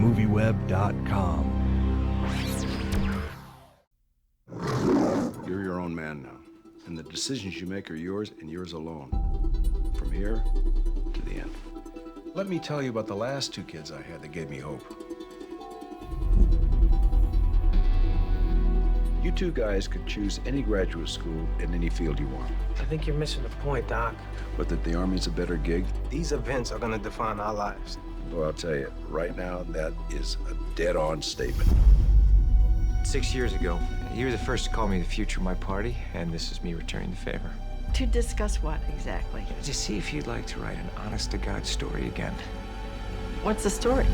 movieweb.com. You're your own man now, and the decisions you make are yours and yours alone. From here to the end. Let me tell you about the last two kids I had that gave me hope. You two guys could choose any graduate school in any field you want. I think you're missing the point, Doc. But that the Army's a better gig? These events are gonna define our lives. Well, I'll tell you, right now, that is a dead-on statement. 6 years ago, you were the first to call me the future of my party, and this is me returning the favor. To discuss what exactly? To see if you'd like to write an honest-to-God story again. What's the story?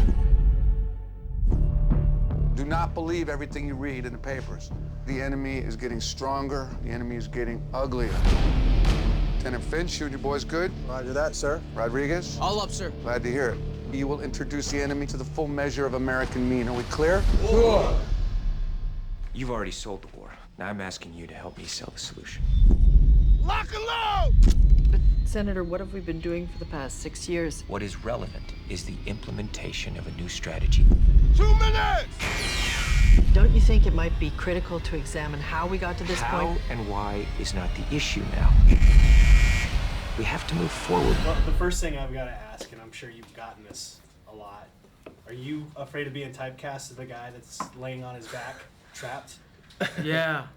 Do not believe everything you read in the papers. The enemy is getting stronger. The enemy is getting uglier. Lieutenant Finch, you and your boys good? Roger that, sir. Rodriguez? All up, sir. Glad to hear it. You will introduce the enemy to the full measure of American mean. Are we clear? Sure. You've already sold the war. Now I'm asking you to help me sell the solution. Lock and load! But, Senator, what have we been doing for the past 6 years? What is relevant is the implementation of a new strategy. 2 minutes! Don't you think it might be critical to examine how we got to this How point? and why is not the issue now. We have to move forward. Well, the first thing I've got to ask, and I'm sure you've gotten this a lot, are you afraid of being typecast as the guy that's laying on his back, trapped? Yeah,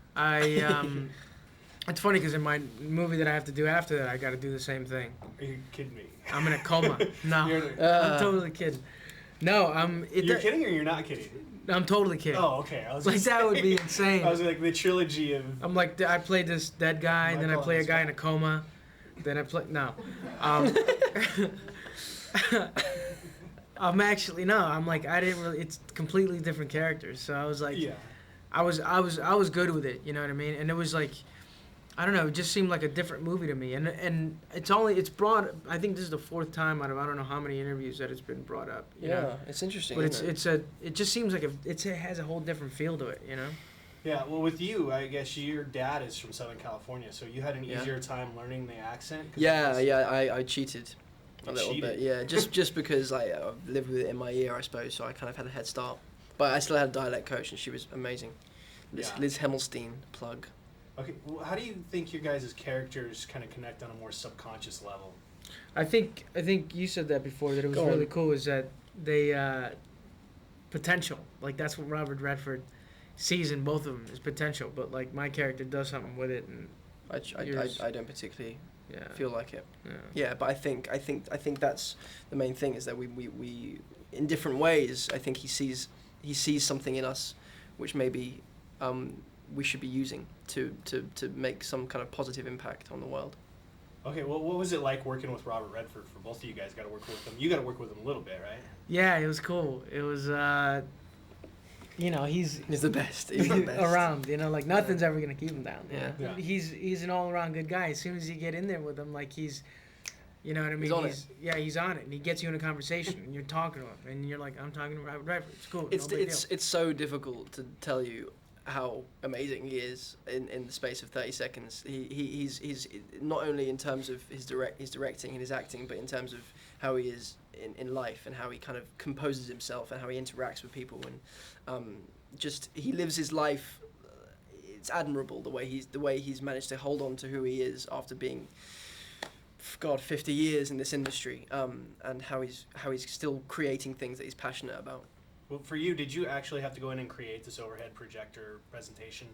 it's funny because in my movie that I have to do after that, I got to do the same thing. Are you kidding me? I'm in a coma. No, I'm totally kidding. No, You're kidding or you're not kidding? I'm totally kidding. Oh, okay. I was Like, gonna that would say- be insane. I was like the trilogy of. I'm like, I played this dead guy, then I play a guy in a coma, then I play, no. I'm actually, no, I'm like, I didn't really, it's completely different characters, so I was like, Yeah. I was good with it, you know what I mean? And it was like, I don't know, it just seemed like a different movie to me. And it's brought, I think this is the fourth time out of I don't know how many interviews that it's been brought up. You know? It's interesting. But it just seems like it has a whole different feel to it, you know? Yeah, well, with you, I guess your dad is from Southern California, so you had an Yeah. easier time learning the accent? 'Cause Yeah, it was- I cheated a You little cheated? bit. Yeah, just because I lived with it in my ear, I suppose, so I kind of had a head start. But I still had a dialect coach, and she was amazing. Yeah. Liz Hemmelstein, plug. Okay, well, how do you think your guys' characters kind of connect on a more subconscious level? I think you said that before, that it was Go on. really cool, is that they, potential. Like, that's what Robert Redford sees in both of them, is potential. But, like, my character does something with it, and I don't particularly yeah. feel like it. Yeah. Yeah, but I think that's the main thing, is that we in different ways, I think he sees something in us which maybe we should be using to make some kind of positive impact on the world. Okay, well, what was it like working with Robert Redford? For both of you guys, got to work with him. You got to work with him a little bit, right? Yeah, it was cool. It was, you know, he's the best. He's the best. around, you know, like nothing's ever gonna keep him down. Yeah. Yeah. He's an all around good guy. As soon as you get in there with him, like he's, you know what I mean? He's on it, and he gets you in a conversation, and you're talking to him, and you're like, I'm talking to Robert Redford. It's cool. It's so difficult to tell you how amazing he is in the space of 30 seconds. He's not only in terms of his directing and his acting, but in terms of how he is in life, and how he kind of composes himself, and how he interacts with people, and just he lives his life. It's admirable the way he's managed to hold on to who he is after being, God, 50 years in this industry, and how he's still creating things that he's passionate about. Well, for you, did you actually have to go in and create this overhead projector presentation?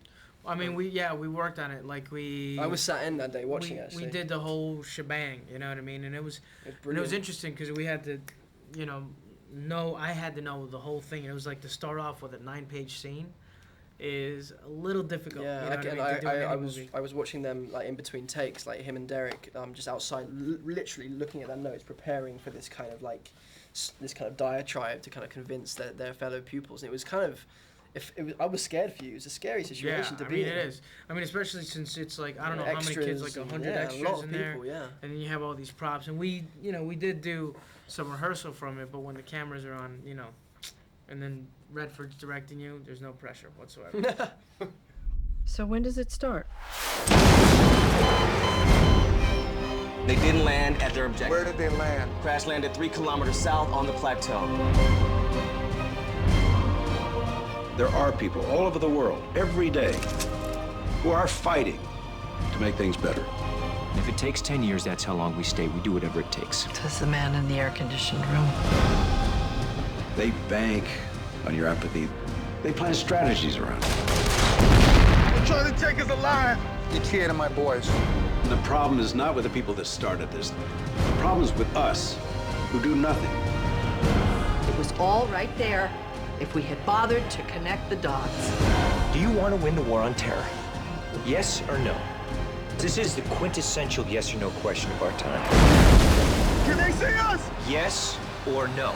I mean, we worked on it. Like I was sat in that day watching it. We did the whole shebang. You know what I mean? And it was interesting because we had to, you know, I had to know the whole thing. It was like to start off with a 9-page scene is a little difficult. Yeah, you know what I mean, I was watching them like in between takes, like him and Derek, just outside, literally looking at their notes, preparing for this kind of like this kind of diatribe to kind of convince their fellow pupils. And it was kind of, I was scared for you. It was a scary situation to be in. Yeah, it is. I mean, especially since it's like, I don't know how many kids, like 100 a extras lot of in people, there. yeah. And then you have all these props. And we did do some rehearsal from it, but when the cameras are on, you know, and then Redford's directing you, there's no pressure whatsoever. So when does it start? They didn't land at their objective. Where did they land? Crash landed 3 kilometers south on the plateau. There are people all over the world, every day, who are fighting to make things better. If it takes 10 years, that's how long we stay. We do whatever it takes. Says the man in the air-conditioned room. They bank on your empathy. They plan strategies around it. They're trying to take us alive. You're scared of my boys. And the problem is not with the people that started this. The problem is with us, who do nothing. It was all right there if we had bothered to connect the dots. Do you want to win the war on terror? Yes or no? This is the quintessential yes or no question of our time. Can they see us? Yes or no?